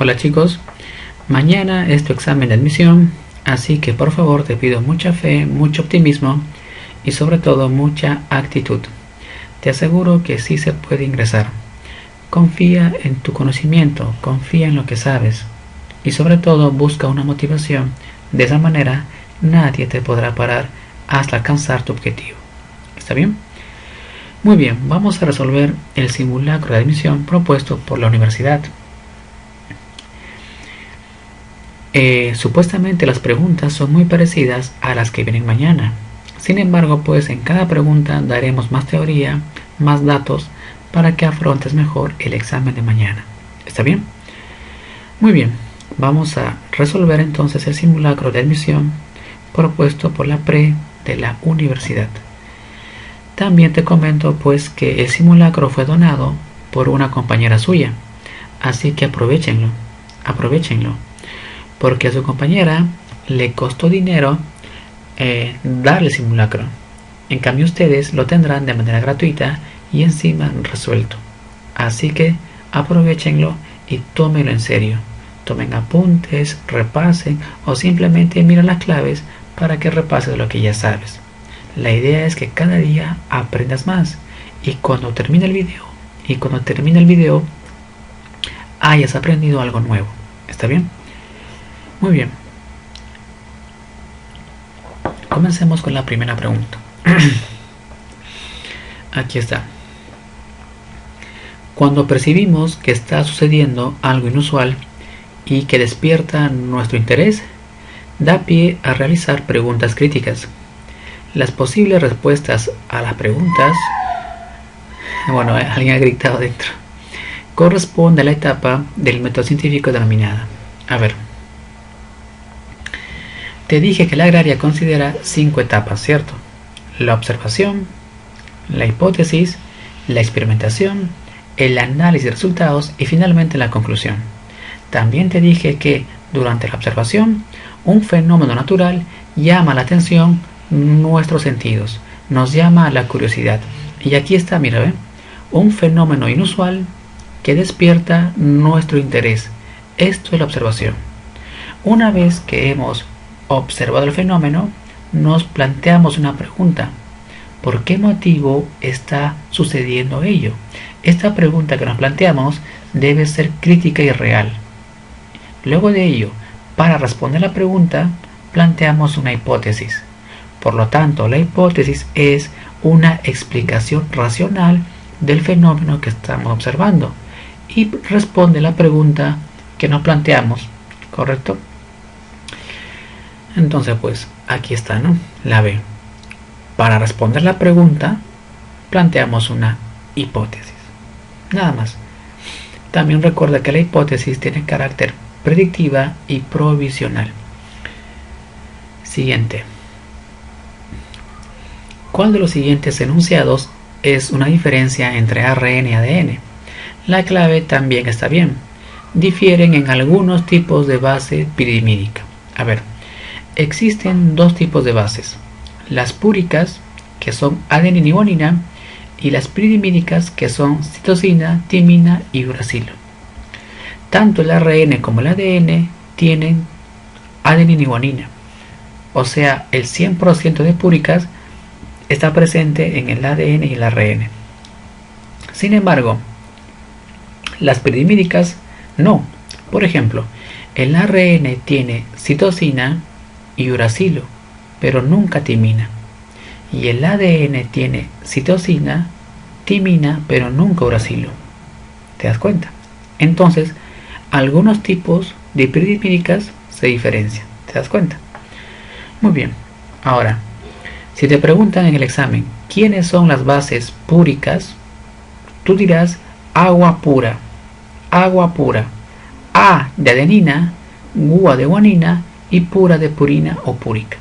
Hola chicos, mañana es tu examen de admisión, así que por favor te pido mucha fe, mucho optimismo y sobre todo mucha actitud. Te aseguro que sí se puede ingresar. Confía en tu conocimiento, confía en lo que sabes y sobre todo busca una motivación. De esa manera nadie te podrá parar hasta alcanzar tu objetivo. ¿Está bien? Muy bien, vamos a resolver el simulacro de admisión propuesto por la universidad. Supuestamente las preguntas son muy parecidas a las que vienen mañana. Sin embargo, pues en cada pregunta daremos más teoría, más datos para que afrontes mejor el examen de mañana. ¿Está bien? Muy bien, vamos a resolver entonces el simulacro de admisión propuesto por la PRE de la universidad. También te comento pues que el simulacro fue donado por una compañera suya, así que aprovechenlo, porque a su compañera le costó dinero darle el simulacro. En cambio ustedes lo tendrán de manera gratuita y encima resuelto. Así que aprovechenlo y tómenlo en serio. Tomen apuntes, repasen o simplemente miren las claves para que repases lo que ya sabes. La idea es que cada día aprendas más y cuando termine el video hayas aprendido algo nuevo. ¿Está bien? Muy bien. Comencemos con la primera pregunta. Aquí está. Cuando percibimos que está sucediendo algo inusual y que despierta nuestro interés, da pie a realizar preguntas críticas. Las posibles respuestas a las preguntas, alguien ha gritado dentro, corresponde a la etapa del método científico denominada. A ver, te dije que la agraria considera 5 etapas, ¿cierto? La observación, la hipótesis, la experimentación, el análisis de resultados y finalmente la conclusión. También te dije que durante la observación, un fenómeno natural llama la atención nuestros sentidos, nos llama a la curiosidad. Y aquí está, mira, ¿ve? Un fenómeno inusual que despierta nuestro interés. Esto es la observación. Una vez que hemos observado el fenómeno, nos planteamos una pregunta. ¿Por qué motivo está sucediendo ello? Esta pregunta que nos planteamos debe ser crítica y real. Luego de ello, para responder la pregunta, planteamos una hipótesis. Por lo tanto, la hipótesis es una explicación racional del fenómeno que estamos observando y responde la pregunta que nos planteamos, ¿correcto? Entonces, pues, aquí está, ¿no? La B. Para responder la pregunta, planteamos una hipótesis. Nada más. También recuerda que la hipótesis tiene carácter predictiva y provisional. Siguiente. ¿Cuál de los siguientes enunciados es una diferencia entre ARN y ADN? La clave también está bien. Difieren en algunos tipos de base pirimídica. A ver, existen dos tipos de bases. Las púricas, que son adenina y guanina, y las pirimídicas, que son citosina, timina y uracilo. Tanto el ARN como el ADN tienen adenina y guanina. O sea, el 100% de púricas está presente en el ADN y el ARN. Sin embargo, las pirimídicas no. Por ejemplo, el ARN tiene citosina y uracilo, pero nunca timina. Y el ADN tiene citosina, timina, pero nunca uracilo. ¿Te das cuenta? Entonces, algunos tipos de pirimídicas se diferencian. ¿Te das cuenta? Muy bien. Ahora, si te preguntan en el examen quiénes son las bases púricas, tú dirás agua pura, A de adenina, gua de guanina y pura de purina o púrica.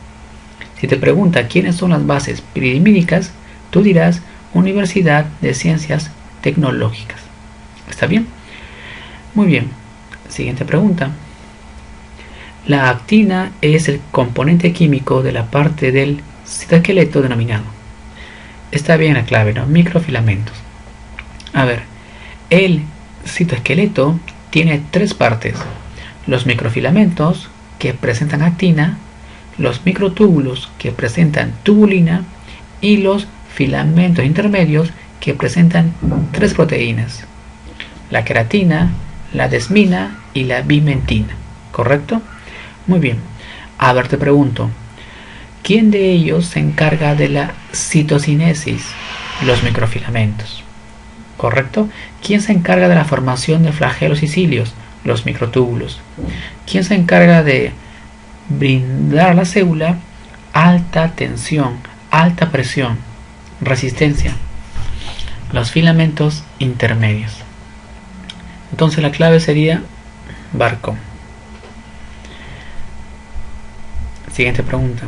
Si te pregunta quiénes son las bases pirimídicas, tú dirás Universidad de Ciencias Tecnológicas. ¿Está bien? Muy bien. Siguiente pregunta. La actina es el componente químico de la parte del citoesqueleto denominado. Está bien la clave, ¿no? Microfilamentos. A ver, el citoesqueleto tiene tres partes: los microfilamentos, que presentan actina, los microtúbulos, que presentan tubulina, y los filamentos intermedios, que presentan tres proteínas: la queratina, la desmina y la bimentina. ¿Correcto? Muy bien. A ver, te pregunto, ¿quién de ellos se encarga de la citocinesis? Los microfilamentos. ¿Correcto? ¿Quién se encarga de la formación de flagelos y cilios? Los microtúbulos. ¿Quién se encarga de brindar a la célula alta tensión, alta presión, resistencia? Los filamentos intermedios. Entonces la clave sería Barco. Siguiente pregunta.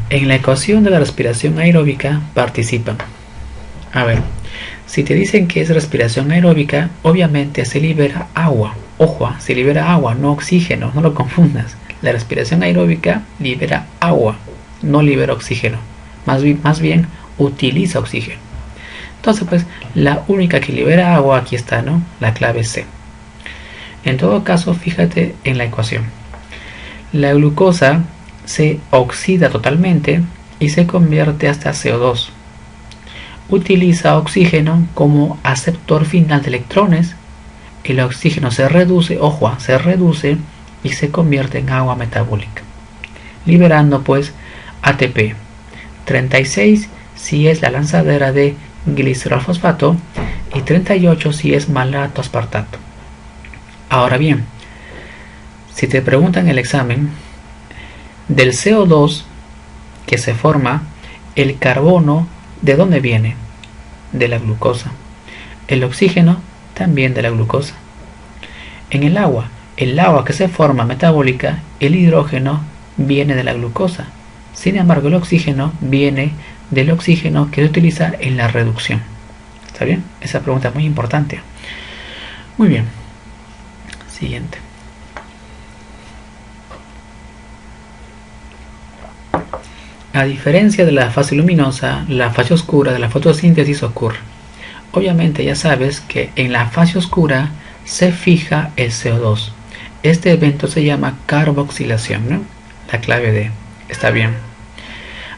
En la ecuación de la respiración aeróbica participan. A ver, si te dicen que es respiración aeróbica, obviamente se libera agua. Ojo, se libera agua, no oxígeno, no lo confundas. La respiración aeróbica libera agua, no libera oxígeno. Más bien utiliza oxígeno. Entonces, pues, la única que libera agua, aquí está, ¿no? La clave C. En todo caso, fíjate en la ecuación. La glucosa se oxida totalmente y se convierte hasta CO2. Utiliza oxígeno como aceptor final de electrones. El oxígeno se reduce, ojo, se reduce y se convierte en agua metabólica, liberando pues ATP 36 si es la lanzadera de glicerol-fosfato y 38 si es malato aspartato. Ahora bien, si te preguntan en el examen, del CO2 que se forma, el carbono, ¿de dónde viene? De la glucosa. El oxígeno también de la glucosa. En el agua que se forma metabólica, el hidrógeno viene de la glucosa. Sin embargo, el oxígeno viene del oxígeno que se utiliza en la reducción. ¿Está bien? Esa pregunta es muy importante. Muy bien. Siguiente. A diferencia de la fase luminosa, la fase oscura de la fotosíntesis ocurre. Obviamente ya sabes que en la fase oscura se fija el CO2. Este evento se llama carboxilación, ¿no? La clave D. Está bien.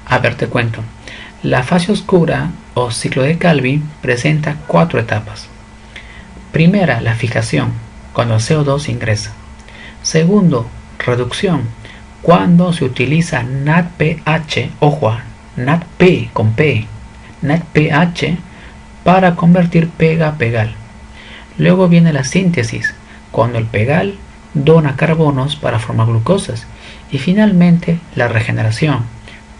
A ver, te cuento. La fase oscura o ciclo de Calvi presenta 4 etapas. Primera, la fijación, cuando el CO2 ingresa. Segundo, reducción, cuando se utiliza NADPH, ojo, NADP con P, NADPH para convertir PEG a PEGAL. Luego viene la síntesis, cuando el PEGAL dona carbonos para formar glucosas. Y finalmente la regeneración,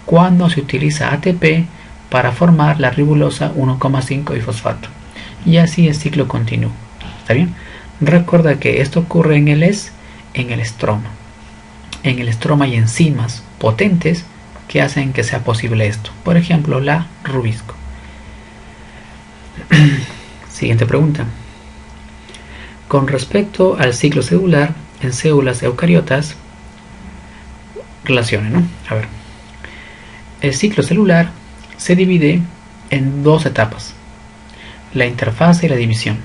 cuando se utiliza ATP para formar la ribosa 1,5 y fosfato. Y así el ciclo continuo. ¿Está bien? Recuerda que esto ocurre en el estroma. En el estroma hay enzimas potentes que hacen que sea posible esto. Por ejemplo, la rubisco. Siguiente pregunta. Con respecto al ciclo celular, en células eucariotas, relaciones, ¿no? A ver. El ciclo celular se divide en 2 etapas: la interfase y la división.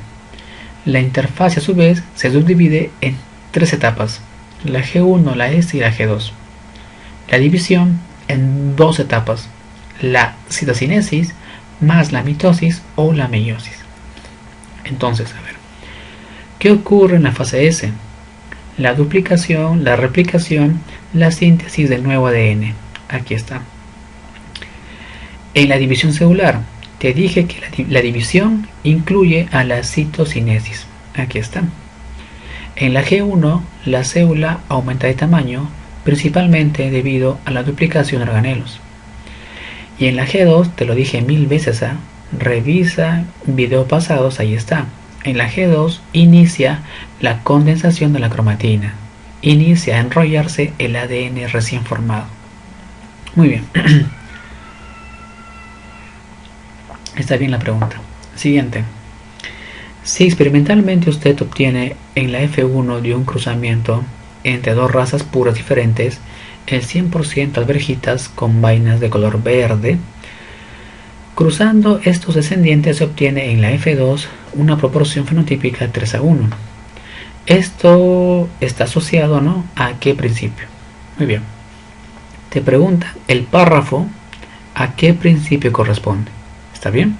La interfase a su vez se subdivide en 3 etapas: la G1, la S y la G2. La división en 2 etapas: la citocinesis más la mitosis o la meiosis. Entonces, a ver, ¿qué ocurre en la fase S? La duplicación, la replicación, la síntesis del nuevo ADN. Aquí está. En la división celular, te dije que la división incluye a la citocinesis. Aquí está. En la G1, la célula aumenta de tamaño, principalmente debido a la duplicación de organelos. Y en la G2, te lo dije 1000 veces, revisa videos pasados, ahí está. En la G2 inicia la condensación de la cromatina. Inicia a enrollarse el ADN recién formado. Muy bien. Está bien la pregunta. Siguiente. Si experimentalmente usted obtiene en la F1 de un cruzamiento entre 2 razas puras diferentes, el 100% alverjitas con vainas de color verde, cruzando estos descendientes se obtiene en la F2 una proporción fenotípica 3:1. Esto está asociado, ¿no?, ¿a qué principio? Muy bien. Te pregunta el párrafo a qué principio corresponde. ¿Está bien?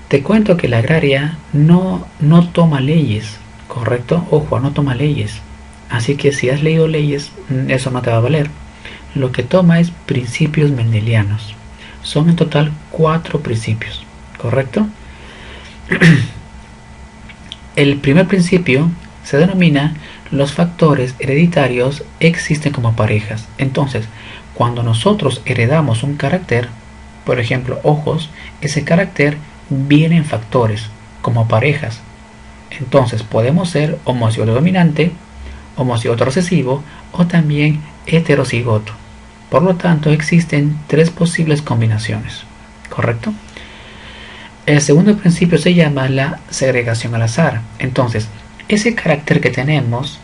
Te cuento que la agraria no toma leyes, ¿correcto? Ojo, no toma leyes. Así que si has leído leyes, eso no te va a valer. Lo que toma es principios mendelianos. Son en total 4 principios, ¿correcto? El primer principio se denomina los factores hereditarios existen como parejas. Entonces, cuando nosotros heredamos un carácter, por ejemplo, ojos, ese carácter viene en factores como parejas. Entonces, podemos ser homocigoto dominante, homocigoto recesivo o también heterocigoto. Por lo tanto, existen 3 posibles combinaciones, ¿correcto? El segundo principio se llama la segregación al azar. Entonces, ese carácter que tenemos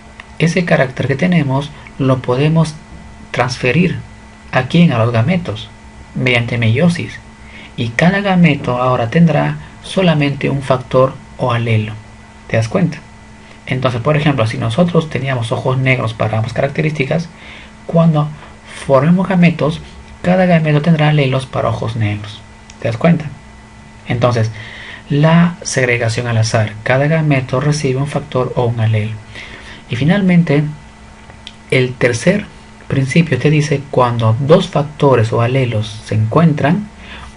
lo podemos transferir aquí a los gametos mediante meiosis, y cada gameto ahora tendrá solamente un factor o alelo. ¿Te das cuenta? Entonces, por ejemplo, si nosotros teníamos ojos negros para ambas características, cuando formemos gametos, cada gameto tendrá alelos para ojos negros. ¿Te das cuenta? Entonces, la segregación al azar, cada gameto recibe un factor o un alelo. Y finalmente, el tercer principio te dice cuando 2 factores o alelos se encuentran,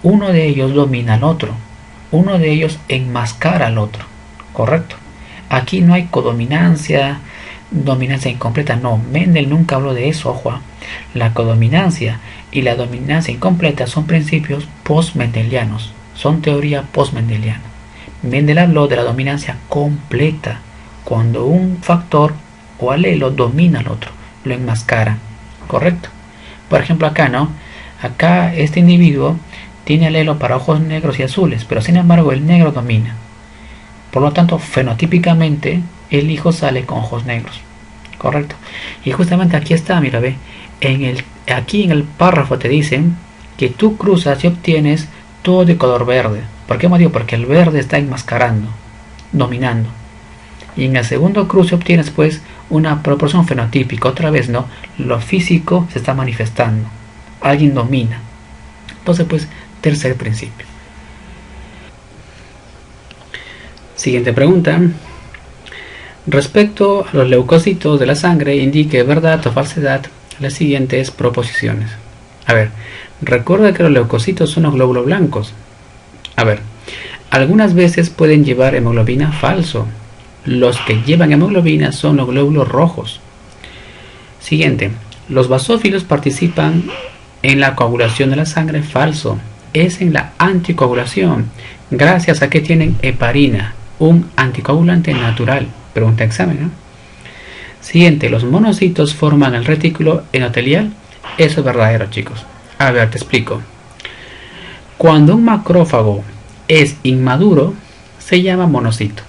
uno de ellos domina al otro, uno de ellos enmascara al otro, ¿correcto? Aquí no hay codominancia, dominancia incompleta, no, Mendel nunca habló de eso, ojo. La codominancia y la dominancia incompleta son principios post-mendelianos, son teoría post-mendeliana. Mendel habló de la dominancia completa, cuando un factor o alelo domina al otro, lo enmascara, ¿correcto? Por ejemplo acá, ¿no? Acá este individuo tiene alelo para ojos negros y azules, pero sin embargo el negro domina. Por lo tanto, fenotípicamente el hijo sale con ojos negros, ¿correcto? Y justamente aquí está, mira, ve, aquí en el párrafo te dicen que tú cruzas y obtienes todo de color verde. ¿Por qué motivo? Porque el verde está enmascarando, dominando. Y en el segundo cruce obtienes pues una proporción fenotípica. Otra vez, ¿no? Lo físico se está manifestando. Alguien domina. Entonces pues, tercer principio. Siguiente pregunta. Respecto a los leucocitos de la sangre, indique verdad o falsedad las siguientes proposiciones. A ver, recuerda que los leucocitos son los glóbulos blancos. A ver, algunas veces pueden llevar hemoglobina falso. Los que llevan hemoglobina son los glóbulos rojos. Siguiente, los basófilos participan en la coagulación de la sangre, falso. Es en la anticoagulación, gracias a que tienen heparina, un anticoagulante natural. Pregunta examen, ¿no? Siguiente, los monocitos forman el retículo endotelial. Eso es verdadero, chicos. A ver, te explico. Cuando un macrófago es inmaduro, se llama monocito.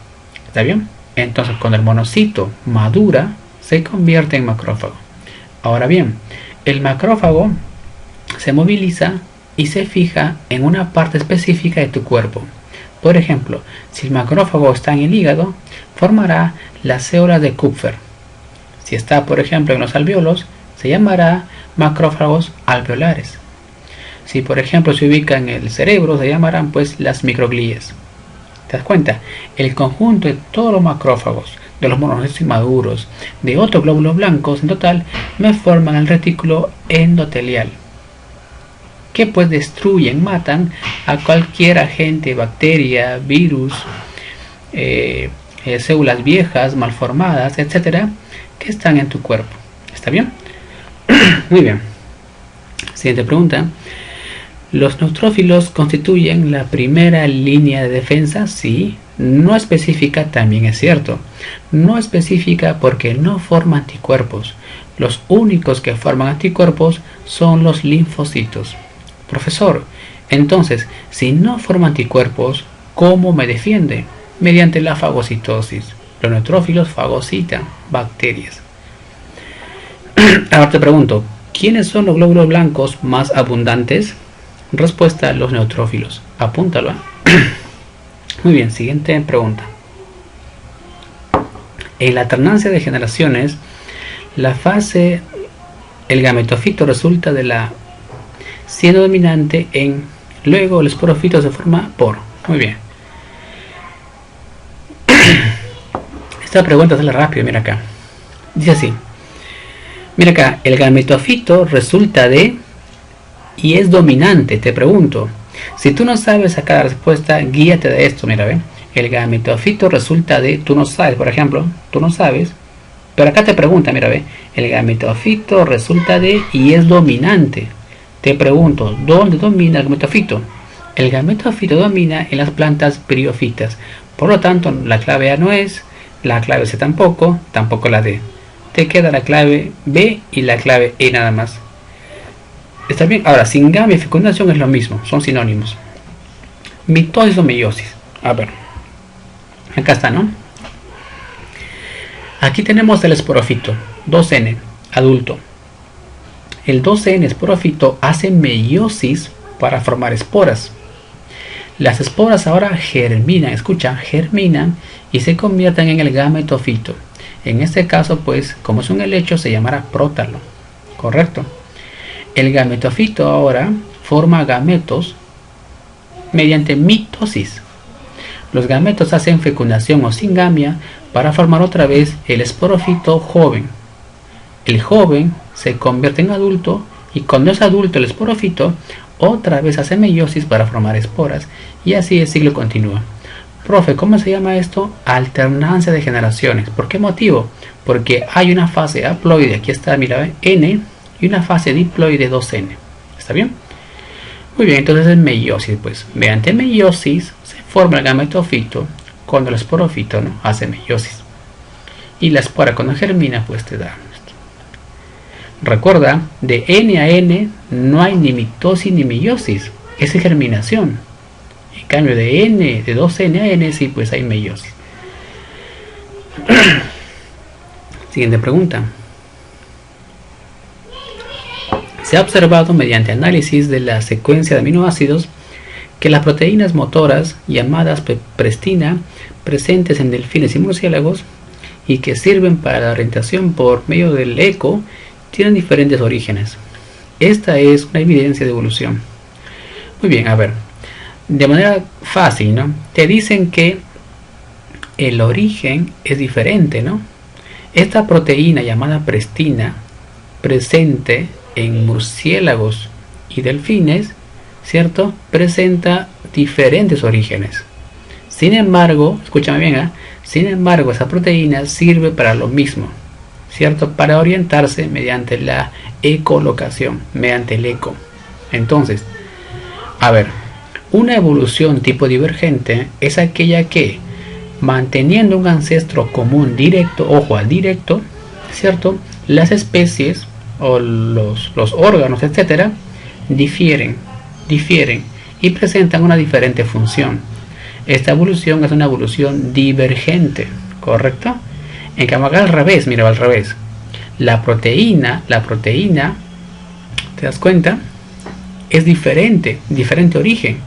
¿Está bien? Entonces, cuando el monocito madura, se convierte en macrófago. Ahora bien, el macrófago se moviliza y se fija en una parte específica de tu cuerpo. Por ejemplo, si el macrófago está en el hígado, formará las células de Kupffer. Si está, por ejemplo, en los alvéolos, se llamará macrófagos alveolares. Si, por ejemplo, se ubica en el cerebro, se llamarán pues las microglías. ¿Te das cuenta? El conjunto de todos los macrófagos, de los monocitos inmaduros, de otros glóbulos blancos, en total, me forman el retículo endotelial, que pues destruyen, matan a cualquier agente, bacteria, virus, células viejas, malformadas, etcétera, que están en tu cuerpo. ¿Está bien? Muy bien. Siguiente pregunta. ¿Los neutrófilos constituyen la primera línea de defensa? Sí. No específica también es cierto. No específica porque no forma anticuerpos. Los únicos que forman anticuerpos son los linfocitos. Profesor, entonces, si no forma anticuerpos, ¿cómo me defiende? Mediante la fagocitosis. Los neutrófilos fagocitan bacterias. Ahora te pregunto, ¿quiénes son los glóbulos blancos más abundantes? Respuesta, los neutrófilos. Apúntalo. Muy bien, siguiente pregunta. En la alternancia de generaciones, la fase, el gametofito resulta de la siendo dominante en, luego el esporofito se forma por. Muy bien. Esta pregunta sale rápido, mira acá. Dice así. Mira acá, el gametofito resulta de y es dominante. Te pregunto, si tú no sabes sacar la respuesta, guíate de esto. Mira, ve. El gametofito resulta de, tú no sabes, por ejemplo, tú no sabes, pero acá te pregunta, mira, ve. El gametofito resulta de y es dominante. Te pregunto, ¿dónde domina el gametofito? El gametofito domina en las plantas briófitas. Por lo tanto, la clave A no es, la clave C tampoco, tampoco la D. Te queda la clave B y la clave E nada más. ¿Está bien? Ahora, singamia y fecundación es lo mismo, son sinónimos. Mitosis o meiosis. A ver, acá está, ¿no? Aquí tenemos el esporofito, 2N, adulto. El 2N esporofito hace meiosis para formar esporas. Las esporas ahora germinan, escucha, germinan y se convierten en el gametofito. En este caso, pues, como es un helecho, se llamará prótalo. ¿Correcto? El gametofito ahora forma gametos mediante mitosis. Los gametos hacen fecundación o singamia para formar otra vez el esporofito joven. El joven se convierte en adulto y cuando es adulto el esporofito otra vez hace meiosis para formar esporas y así el ciclo continúa. Profe, ¿cómo se llama esto? Alternancia de generaciones. ¿Por qué motivo? Porque hay una fase haploide, aquí está, mira, N, y una fase diploide 2N. ¿Está bien? Muy bien, entonces es meiosis, pues. Mediante meiosis se forma el gametofito cuando el esporofito, ¿no?, hace meiosis. Y la espora cuando germina, pues te da esto. Recuerda, de N a N no hay ni mitosis ni meiosis. Es germinación. En cambio de N, de 2N a N, sí, pues hay meiosis. Siguiente pregunta. Se ha observado mediante análisis de la secuencia de aminoácidos que las proteínas motoras llamadas prestina presentes en delfines y murciélagos y que sirven para la orientación por medio del eco tienen diferentes orígenes. Esta es una evidencia de evolución. Muy bien, a ver, de manera fácil, ¿no? Te dicen que el origen es diferente, ¿no? Esta proteína llamada prestina presente en murciélagos y delfines, ¿cierto?, presenta diferentes orígenes. Sin embargo, escúchame bien, ¿eh? Sin embargo, esa proteína sirve para lo mismo, ¿cierto?, para orientarse mediante la ecolocación, mediante el eco. Entonces, a ver, una evolución tipo divergente es aquella que, manteniendo un ancestro común directo, ojo al directo, ¿cierto?, las especies o los órganos, etcétera, difieren y presentan una diferente función. Esta evolución es una evolución divergente, ¿correcto? En cambio acá al revés, mira, al revés. La proteína, ¿te das cuenta? Es diferente origen,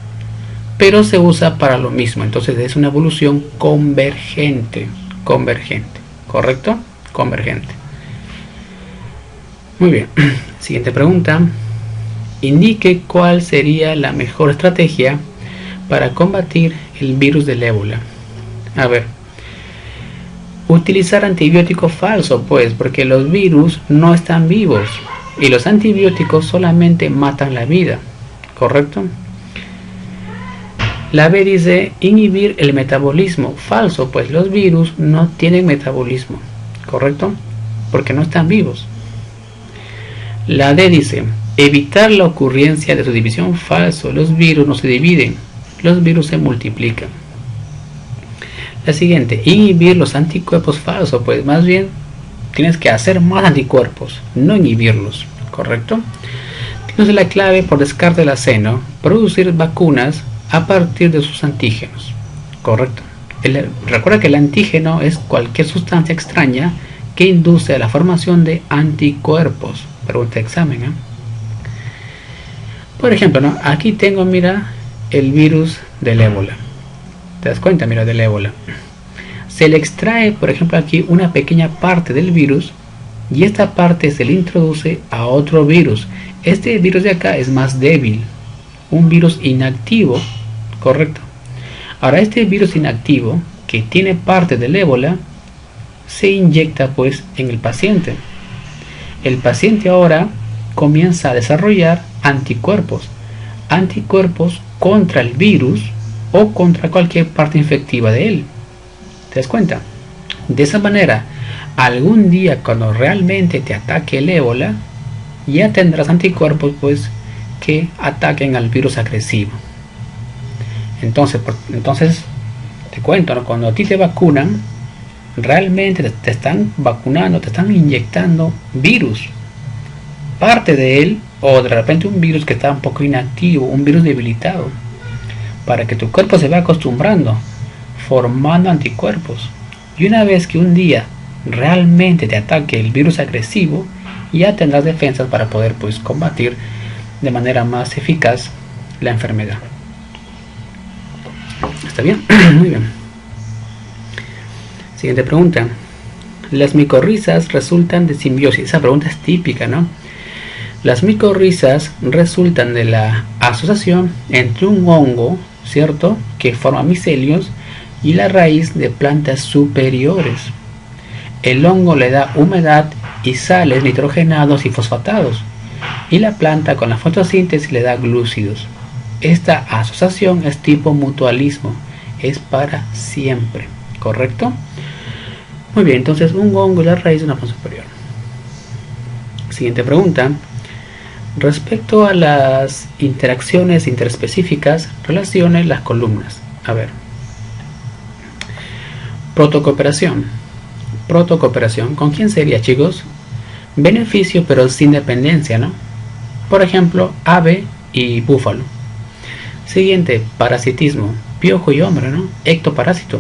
pero se usa para lo mismo. Entonces es una evolución convergente, ¿correcto? Convergente. Muy bien, siguiente pregunta. Indique cuál sería la mejor estrategia para combatir el virus del ébola. A ver, utilizar antibiótico falso, pues, porque los virus no están vivos y los antibióticos solamente matan la vida, ¿correcto? La B dice inhibir el metabolismo. Falso, pues los virus no tienen metabolismo, ¿correcto? Porque no están vivos. La D dice evitar la ocurrencia de su división. Falso, los virus no se dividen, los virus se multiplican. La siguiente, inhibir los anticuerpos. Falso, pues más bien tienes que hacer más anticuerpos, no inhibirlos, ¿correcto? Entonces la clave por descarte de la C, ¿no? Producir vacunas a partir de sus antígenos, ¿correcto? Recuerda que el antígeno es cualquier sustancia extraña que induce a la formación de anticuerpos. Pregunta de examen, ¿eh? Por ejemplo, ¿no?, aquí tengo, mira, el virus del ébola. ¿Te das cuenta? Mira, del ébola. se le extrae, por ejemplo, aquí una pequeña parte del virus y esta parte se le introduce a otro virus. Este virus de acá es más débil, un virus inactivo, correcto. Ahora este virus inactivo que tiene parte del ébola se inyecta pues en el paciente. El paciente ahora comienza a desarrollar anticuerpos contra el virus o contra cualquier parte infectiva de él. ¿Te das cuenta? De esa manera, algún día cuando realmente te ataque el ébola, ya tendrás anticuerpos pues que ataquen al virus agresivo. Entonces te cuento, ¿no? Cuando a ti te vacunan, realmente te están vacunando, te están inyectando virus, parte de él, o de repente un virus que está un poco inactivo, un virus debilitado, para que tu cuerpo se vaya acostumbrando, formando anticuerpos. Y una vez que un día realmente te ataque el virus agresivo, ya tendrás defensas para poder pues combatir de manera más eficaz la enfermedad. ¿Está bien? Muy bien. Siguiente pregunta. Las micorrizas resultan de simbiosis. Esa pregunta es típica, ¿no? Las micorrizas resultan de la asociación entre un hongo, ¿cierto?, que forma micelios, y la raíz de plantas superiores. El hongo le da humedad y sales nitrogenados y fosfatados, y la planta con la fotosíntesis le da glúcidos. Esta asociación es tipo mutualismo, es para siempre, ¿correcto? Muy bien, entonces un hongo y la raíz de una planta superior. Siguiente pregunta. Respecto a las interacciones interespecíficas, relacione las columnas. A ver. Protocooperación. Protocooperación. ¿Con quién sería, chicos? Beneficio pero sin dependencia, ¿no? Por ejemplo, ave y búfalo. Siguiente, parasitismo. Piojo y hombre, ¿no? Ectoparásito.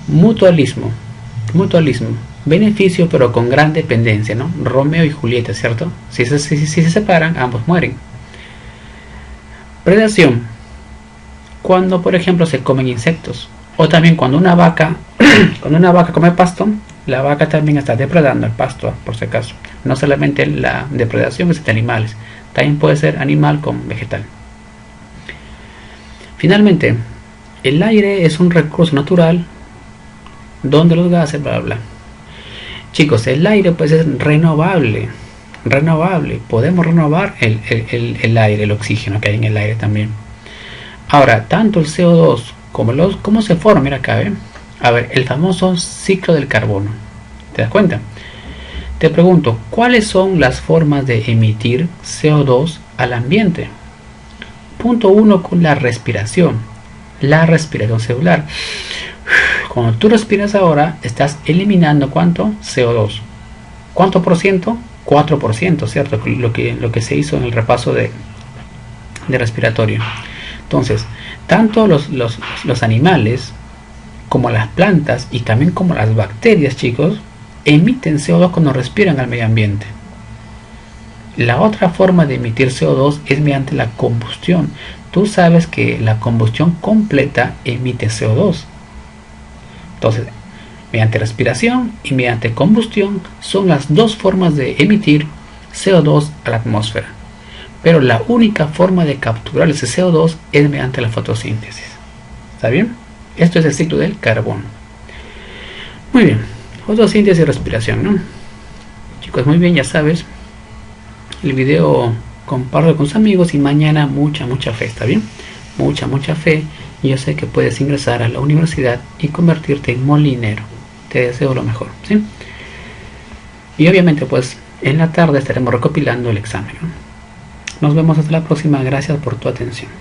Mutualismo. Mutualismo. Beneficio pero con gran dependencia, ¿no? Romeo y Julieta, ¿cierto? Si se separan, ambos mueren. Predación. Cuando, por ejemplo, se comen insectos. O también cuando una vaca come pasto, la vaca también está depredando el pasto, por si acaso. No solamente la depredación es de animales, también puede ser animal con vegetal. Finalmente, el aire es un recurso natural donde los gases, bla, bla. Chicos, el aire pues es renovable. Podemos renovar el aire, el oxígeno que hay en el aire también. Ahora, tanto el CO2 ¿cómo se forma? Mira acá, ¿eh? A ver, el famoso ciclo del carbono. ¿Te das cuenta? Te pregunto, ¿cuáles son las formas de emitir CO2 al ambiente? Punto 1 con la respiración. La respiración celular. Cuando tú respiras ahora, estás eliminando ¿cuánto? CO2. ¿Cuánto por ciento? 4%, ¿cierto? Lo que se hizo en el repaso de respiratorio. Entonces, tanto los animales como las plantas y también como las bacterias, chicos, emiten CO2 cuando respiran al medio ambiente. La otra forma de emitir CO2 es mediante la combustión. Tú sabes que la combustión completa emite CO2. Entonces, mediante respiración y mediante combustión son las dos formas de emitir CO2 a la atmósfera. Pero la única forma de capturar ese CO2 es mediante la fotosíntesis. ¿Está bien? Esto es el ciclo del carbono. Muy bien. Fotosíntesis y respiración, ¿no? Chicos, muy bien, ya sabes. El video compártelo con sus amigos y mañana mucha fe, ¿está bien? Mucha fe. Y yo sé que puedes ingresar a la universidad y convertirte en molinero. Te deseo lo mejor, ¿sí? Y obviamente pues en la tarde estaremos recopilando el examen, ¿no? Nos vemos hasta la próxima. Gracias por tu atención.